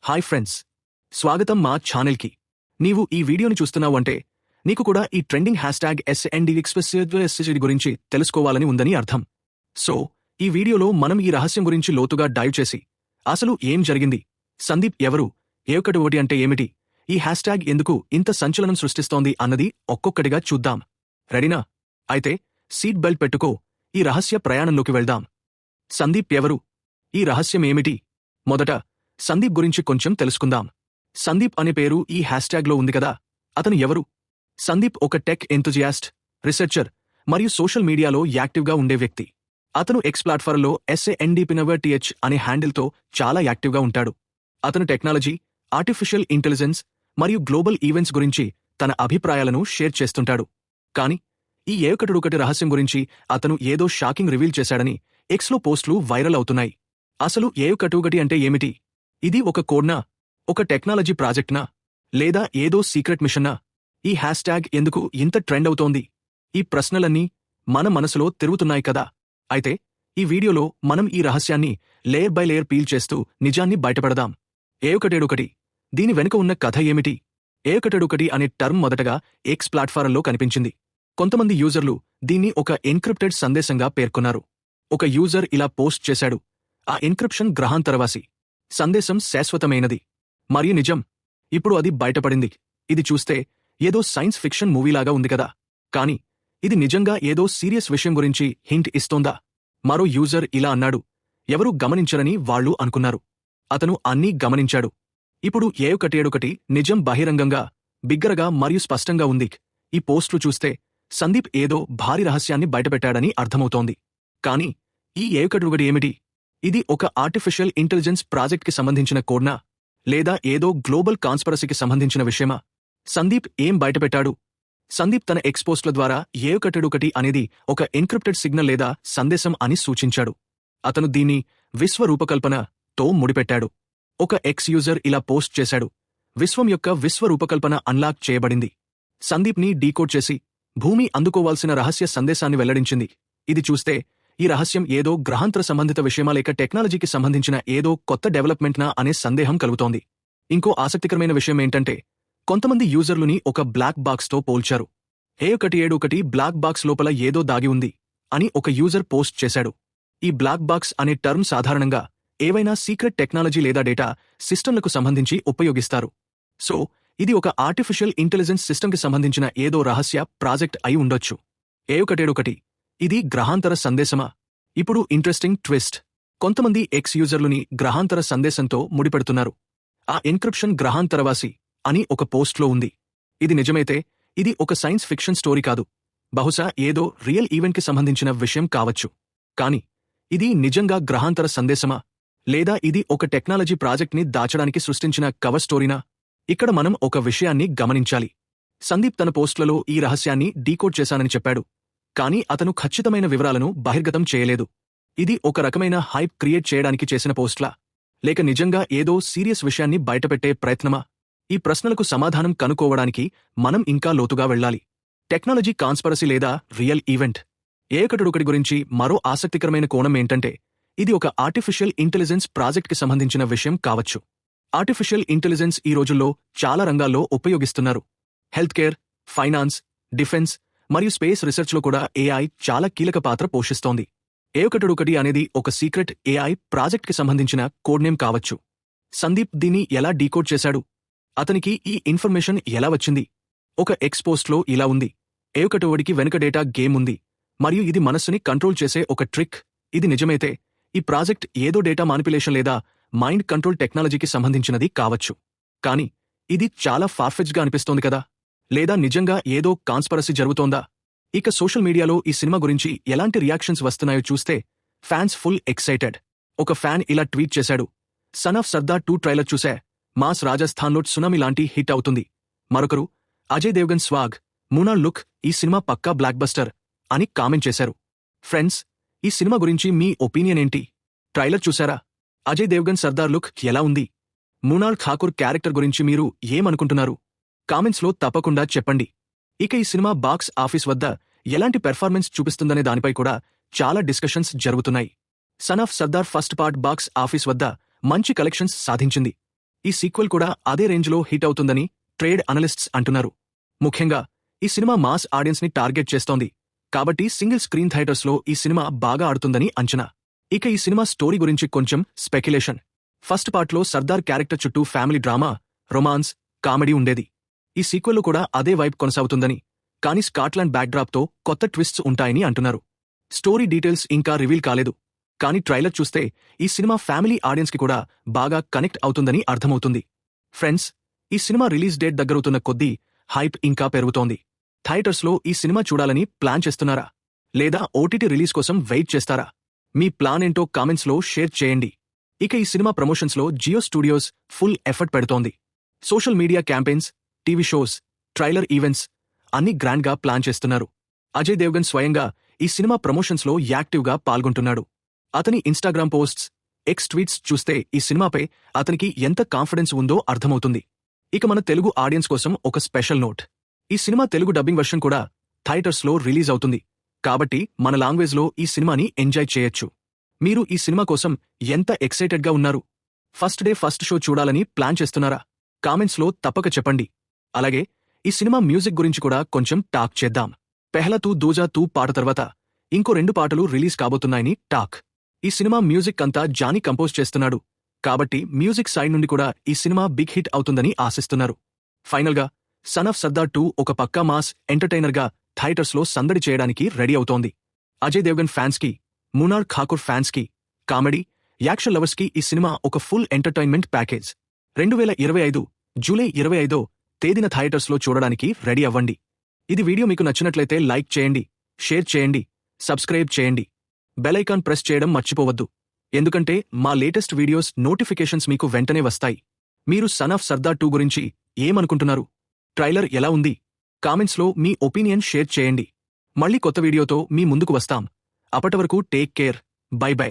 Hi friends, స్వాగతం మా ఛానల్కి. నీవు ఈ వీడియోని చూస్తున్నావంటే నీకు కూడా ఈ ట్రెండింగ్ హ్యాష్ట్యాగ్ SNDXPSCD గురించి తెలుసుకోవాలని ఉందని అర్థం. సో ఈ వీడియోలో మనం ఈ రహస్యం గురించి లోతుగా డైవ్ చేసి అసలు ఏం జరిగింది, సందీప్ ఎవరు, ఏ1 అంటే ఏమిటి, ఈ హ్యాష్ట్యాగ్ ఎందుకు ఇంత సంచలనం సృష్టిస్తోంది అన్నది ఒక్కొక్కటిగా చూద్దాం. రెడీనా? అయితే సీట్ బెల్ట్ పెట్టుకో, ఈ రహస్య ప్రయాణంలోకి వెళ్దాం. సందీప్ ఎవరు, ఈ రహస్యం ఏమిటి? మొదట సందీప్ గురించి కొంచెం తెలుసుకుందాం. సందీప్ అనే పేరు ఈ హ్యాష్ట్యాగ్లో ఉంది కదా, అతను ఎవరు? సందీప్ ఒక టెక్ ఎంతూజియాస్ట్, రీసెర్చర్ మరియు సోషల్ మీడియాలో యాక్టివ్గా ఉండే వ్యక్తి. అతను ఎక్స్ ప్లాట్ఫారంలో SANDPNWTH అనే హ్యాండిల్తో చాలా యాక్టివ్గా ఉంటాడు. అతను టెక్నాలజీ, ఆర్టిఫిషియల్ ఇంటెలిజెన్స్ మరియు గ్లోబల్ ఈవెంట్స్ గురించి తన అభిప్రాయాలను షేర్ చేస్తుంటాడు. కానీ ఈ ఏ1 రహస్యం గురించి అతను ఏదో షాకింగ్ రివీల్ చేశాడని ఎక్స్లో పోస్టులు వైరల్ అవుతున్నాయి. అసలు ఏ1 అంటే ఏమిటి? ఇది ఒక కోడ్నా, ఒక టెక్నాలజీ ప్రాజెక్ట్నా, లేదా ఏదో సీక్రెట్ మిషన్నా? ఈ హ్యాష్ట్యాగ్ ఎందుకు ఇంత ట్రెండ్ అవుతోంది? ఈ ప్రశ్నలన్నీ మన మనసులో తిరుగుతున్నాయి కదా. అయితే ఈ వీడియోలో మనం ఈ రహస్యాన్ని లేయర్ బై లేయర్ పీల్ చేస్తూ నిజాన్ని బయటపడదాం. ఏ1 దీని వెనుక ఉన్న కథ ఏమిటి? ఏ1 అనే టర్మ్ మొదటగా ఎక్స్ ప్లాట్ఫారంలో కనిపించింది. కొంతమంది యూజర్లు దీన్ని ఒక ఎన్క్రిప్టెడ్ సందేశంగా పేర్కొన్నారు. ఒక యూజర్ ఇలా పోస్ట్ చేశాడు: ఆ ఎన్క్రిప్షన్ గ్రహాంతరవాసి సందేశం శాశ్వతమైనది మరియు నిజం. ఇప్పుడు అది బయటపడింది. ఇది చూస్తే ఏదో సైన్స్ ఫిక్షన్ మూవీలాగా ఉంది కదా, కానీ ఇది నిజంగా ఏదో సీరియస్ విషయం గురించి హింట్ ఇస్తోందా? మరో యూజర్ ఇలా అన్నాడు: ఎవరూ గమనించరని వాళ్ళు అనుకున్నారు, అతను అన్నీ గమనించాడు. ఇప్పుడు ఏ1 నిజం బహిరంగంగా, బిగ్గరగా మరియు స్పష్టంగా ఉంది. ఈ పోస్టులు చూస్తే సందీప్ ఏదో భారీ రహస్యాన్ని బయటపెట్టాడని అర్థమవుతోంది. కానీ ఈ ఏ1 ఏమిటి? ఇది ఒక ఆర్టిఫిషియల్ ఇంటెలిజెన్స్ ప్రాజెక్ట్కి సంబంధించిన కోడ్నా, లేదా ఏదో గ్లోబల్ కాన్స్పరసీకి సంబంధించిన విషయమా? సందీప్ ఏం బయటపెట్టాడు? సందీప్ తన ఎక్స్పోస్ట్ల ద్వారా ఏ1 అనేది ఒక ఎన్క్రిప్టెడ్ సిగ్నల్ లేదా సందేశం అని సూచించాడు. అతను దీన్ని విశ్వ రూపకల్పనతో ముడిపెట్టాడు. ఒక ఎక్స్ యూజర్ ఇలా పోస్ట్ చేశాడు: విశ్వం యొక్క విశ్వ రూపకల్పన అన్లాక్ చేయబడింది. సందీప్ని డీకోడ్ చేసి భూమి అందుకోవాల్సిన రహస్య సందేశాన్ని వెల్లడించింది. ఇది చూస్తే ఈ రహస్యం ఏదో గ్రహాంతర సంబంధిత విషయమా, లేక టెక్నాలజీకి సంబంధించిన ఏదో కొత్త డెవలప్మెంట్నా అనే సందేహం కలుగుతోంది. ఇంకో ఆసక్తికరమైన విషయం ఏంటంటే, కొంతమంది యూజర్లుని ఒక బ్లాక్ బాక్స్తో పోల్చారు. ఏ1 బ్లాక్ బాక్స్ లోపల ఏదో దాగి ఉంది అని ఒక యూజర్ పోస్ట్ చేశాడు. ఈ బ్లాక్ బాక్స్ అనే టర్మ్ సాధారణంగా ఏవైనా సీక్రెట్ టెక్నాలజీ లేదా డేటా సిస్టంలకు సంబంధించి ఉపయోగిస్తారు. సో ఇది ఒక ఆర్టిఫిషియల్ ఇంటెలిజెన్స్ సిస్టంకి సంబంధించిన ఏదో రహస్య ప్రాజెక్ట్ అయి ఉండొచ్చు. ఏ1 ఇది గ్రహాంతర సందేశమా? ఇప్పుడు ఇంట్రెస్టింగ్ ట్విస్ట్. కొంతమంది ఎక్స్ యూజర్లుని గ్రహాంతర సందేశంతో ముడిపెడుతున్నారు. ఆ ఎన్క్రిప్షన్ గ్రహాంతరవాసి అని ఒక పోస్ట్లో ఉంది. ఇది నిజమైతే ఇది ఒక సైన్స్ ఫిక్షన్ స్టోరీ కాదు, బహుశా ఏదో రియల్ ఈవెంట్కి సంబంధించిన విషయం కావచ్చు. కానీ ఇది నిజంగా గ్రహాంతర సందేశమా, లేదా ఇది ఒక టెక్నాలజీ ప్రాజెక్ట్ని దాచడానికి సృష్టించిన కవర్ స్టోరీనా? ఇక్కడ మనం ఒక విషయాన్ని గమనించాలి. సందీప్ తన పోస్ట్లలో ఈ రహస్యాన్ని డీకోడ్ చేశానని చెప్పాడు, కానీ అతను ఖచ్చితమైన వివరాలను బహిర్గతం చేయలేదు. ఇది ఒక రకమైన హైప్ క్రియేట్ చేయడానికి చేసిన పోస్ట్లా, లేక నిజంగా ఏదో సీరియస్ విషయాన్ని బయటపెట్టే ప్రయత్నమా? ఈ ప్రశ్నలకు సమాధానం కనుక్కోవడానికి మనం ఇంకా లోతుగా వెళ్ళాలి. టెక్నాలజీ కాన్స్పరసీ లేదా రియల్ ఈవెంట్? ఏ1 గురించి మరో ఆసక్తికరమైన కోణం ఏంటంటే, ఇది ఒక ఆర్టిఫిషియల్ ఇంటెలిజెన్స్ ప్రాజెక్ట్కి సంబంధించిన విషయం కావచ్చు. ఆర్టిఫిషియల్ ఇంటెలిజెన్స్ ఈ రోజుల్లో చాలా రంగాల్లో ఉపయోగిస్తున్నారు. హెల్త్ కేర్, ఫైనాన్స్, డిఫెన్స్ మరియు స్పేస్ రీసెర్చ్లో కూడా AI చాలా కీలక పాత్ర పోషిస్తోంది. ఏ1 అనేది ఒక సీక్రెట్ AI ప్రాజెక్ట్కి సంబంధించిన కోడ్నేమ్ కావచ్చు. సందీప్ దీన్ని ఎలా డీకోడ్ చేశాడు? అతనికి ఈ ఇన్ఫర్మేషన్ ఎలా వచ్చింది? ఒక ఎక్స్పోస్ట్లో ఇలా ఉంది: ఏ1 వెనుక డేటా గేమ్ ఉంది మరియు ఇది మనస్సుని కంట్రోల్ చేసే ఒక ట్రిక్. ఇది నిజమైతే ఈ ప్రాజెక్ట్ ఏదో డేటా మానిపులేషన్ లేదా మైండ్ కంట్రోల్ టెక్నాలజీకి సంబంధించినది కావచ్చు. కానీ ఇది చాలా ఫార్ఫెచ్గా అనిపిస్తోంది కదా, లేదా నిజంగా ఏదో కాన్స్పరసీ జరుగుతోందా? ఇక సోషల్ మీడియాలో ఈ సినిమా గురించి ఎలాంటి రియాక్షన్స్ వస్తున్నాయో చూస్తే ఫ్యాన్స్ ఫుల్ ఎక్సైటెడ్. ఒక ఫ్యాన్ ఇలా ట్వీట్ చేశాడు: సన్ ఆఫ్ సర్దార్ 2 ట్రైలర్ చూసా, మాస్ రాజస్థాన్లో సునామీ లాంటి హిట్ అవుతుంది. మరొకరు అజయ్ దేవ్గన్ స్వాగ్, మూనాల్ లుక్, ఈ సినిమా పక్కా బ్లాక్ బస్టర్ అని కామెంట్ చేశారు. ఫ్రెండ్స్, ఈ సినిమా గురించి మీ ఒపీనియన్ ఏంటి? ట్రైలర్ చూశారా? అజయ్ దేవ్గన్ సర్దార్ లుక్ ఎలా ఉంది? మూనాల్ ఠాకూర్ క్యారెక్టర్ గురించి మీరు ఏమనుకుంటున్నారు? కామెంట్స్లో తప్పకుండా చెప్పండి. ఇక ఈ సినిమా బాక్స్ ఆఫీస్ వద్ద ఎలాంటి పెర్ఫార్మెన్స్ చూపిస్తుందనే దానిపై కూడా చాలా డిస్కషన్స్ జరుగుతున్నాయి. Son of Sardar first part box office వద్ద మంచి కలెక్షన్స్ సాధించింది. ఈ సీక్వెల్ కూడా అదే రేంజ్లో హిట్ అవుతుందని ట్రేడ్ అనలిస్ట్స్ అంటున్నారు. ముఖ్యంగా ఈ సినిమా మాస్ ఆడియన్స్ ని టార్గెట్ చేస్తోంది కాబట్టి సింగిల్ స్క్రీన్ థియేటర్స్లో ఈ సినిమా బాగా ఆడుతుందని అంచనా. ఇక ఈ సినిమా స్టోరీ గురించి కొంచెం స్పెక్యులేషన్. ఫస్ట్ పార్ట్లో సర్దార్ క్యారెక్టర్ చుట్టూ ఫ్యామిలీ డ్రామా, రొమాన్స్, కామెడీ ఉండేది. ఈ సీక్వెల్లో కూడా అదే వైబ్ కొనసాగుతుందని, కానీ స్కాట్లాండ్ బ్యాక్డ్రాప్తో కొత్త ట్విస్ట్స్ ఉంటాయని అంటున్నారు. స్టోరీ డీటెయిల్స్ ఇంకా రివీల్ కాలేదు, కానీ ట్రైలర్ చూస్తే ఈ సినిమా ఫ్యామిలీ ఆడియన్స్కి కూడా బాగా కనెక్ట్ అవుతుందని అర్థమవుతుంది. ఫ్రెండ్స్, ఈ సినిమా రిలీజ్ డేట్ దగ్గరవుతున్న కొద్దీ హైప్ ఇంకా పెరుగుతోంది. థియేటర్స్లో ఈ సినిమా చూడాలని ప్లాన్ చేస్తున్నారా, లేదా ఓటీటీ రిలీజ్ కోసం వెయిట్ చేస్తారా? మీ ప్లాన్ ఏంటో కామెంట్స్లో షేర్ చేయండి. ఇక ఈ సినిమా ప్రమోషన్స్లో జియో స్టూడియోస్ ఫుల్ ఎఫర్ట్ పెడుతోంది. Social media campaigns, TV shows, trailer events అన్ని గ్రాండ్గా ప్లాన్ చేస్తున్నారు. అజయ్ దేవ్గన్ స్వయంగా ఈ సినిమా ప్రమోషన్స్లో యాక్టివ్గా పాల్గొంటున్నాడు. అతని ఇన్స్టాగ్రామ్ పోస్ట్స్, ఎక్స్ ట్వీట్స్ చూస్తే ఈ సినిమాపై అతనికి ఎంత కాన్ఫిడెన్స్ ఉందో అర్థమవుతుంది. ఇక మన తెలుగు ఆడియన్స్ కోసం ఒక స్పెషల్ నోట్. ఈ సినిమా తెలుగు డబ్బింగ్ వర్షన్ కూడా థియేటర్స్లో రిలీజ్ అవుతుంది. కాబట్టి మన లాంగ్వేజ్లో ఈ సినిమాని ఎంజాయ్ చేయొచ్చు. మీరు ఈ సినిమా కోసం ఎంత ఎక్సైటెడ్గా ఉన్నారు? ఫస్ట్ డే ఫస్ట్ షో చూడాలని ప్లాన్ చేస్తున్నారా? కామెంట్స్లో తప్పక చెప్పండి. అలాగే ఈ సినిమా మ్యూజిక్ గురించి కూడా కొంచెం టాక్ చేద్దాం. పెహ్లా తూ దూజా తూ పాట తర్వాత ఇంకో 2 పాటలు రిలీజ్ కాబోతున్నాయని టాక్. ఈ సినిమా మ్యూజిక్ అంతా జానీ కంపోజ్ చేస్తున్నాడు. కాబట్టి మ్యూజిక్ సైడ్ నుండి కూడా ఈ సినిమా బిగ్ హిట్ అవుతుందని ఆశిస్తున్నారు. ఫైనల్గా సన్ ఆఫ్ సర్దార్ 2 ఒక పక్కా మాస్ ఎంటర్టైనర్గా థియేటర్స్లో సందడి చేయడానికి రెడీ అవుతోంది. అజయ్ దేవ్గన్ ఫ్యాన్స్కి, మునార్ ఠాకూర్ ఫ్యాన్స్కి, కామెడీ, యాక్షన్ లవర్స్కి ఈ సినిమా ఒక ఫుల్ ఎంటర్టైన్మెంట్ ప్యాకేజ్. 2025 జూలై 25వ తేదీన థియేటర్స్లో చూడడానికి రెడీ అవ్వండి. ఇది వీడియో మీకు నచ్చినట్లయితే లైక్ చేయండి, షేర్ చేయండి, సబ్స్క్రైబ్ చేయండి. బెల్ ఐకాన్ ప్రెస్ చేయడం మర్చిపోవద్దు. ఎందుకంటే మా లేటెస్ట్ వీడియోస్ నోటిఫికేషన్స్ మీకు వెంటనే వస్తాయి. మీరు సన్ ఆఫ్ సర్దార్ 2 గురించి ఏమనుకుంటున్నారు? ట్రైలర్ ఎలా ఉంది? కామెంట్స్లో మీ ఒపీనియన్ షేర్ చేయండి. మళ్ళీ కొత్త వీడియోతో మీ ముందుకు వస్తాం. అప్పటివరకు టేక్ కేర్. By by.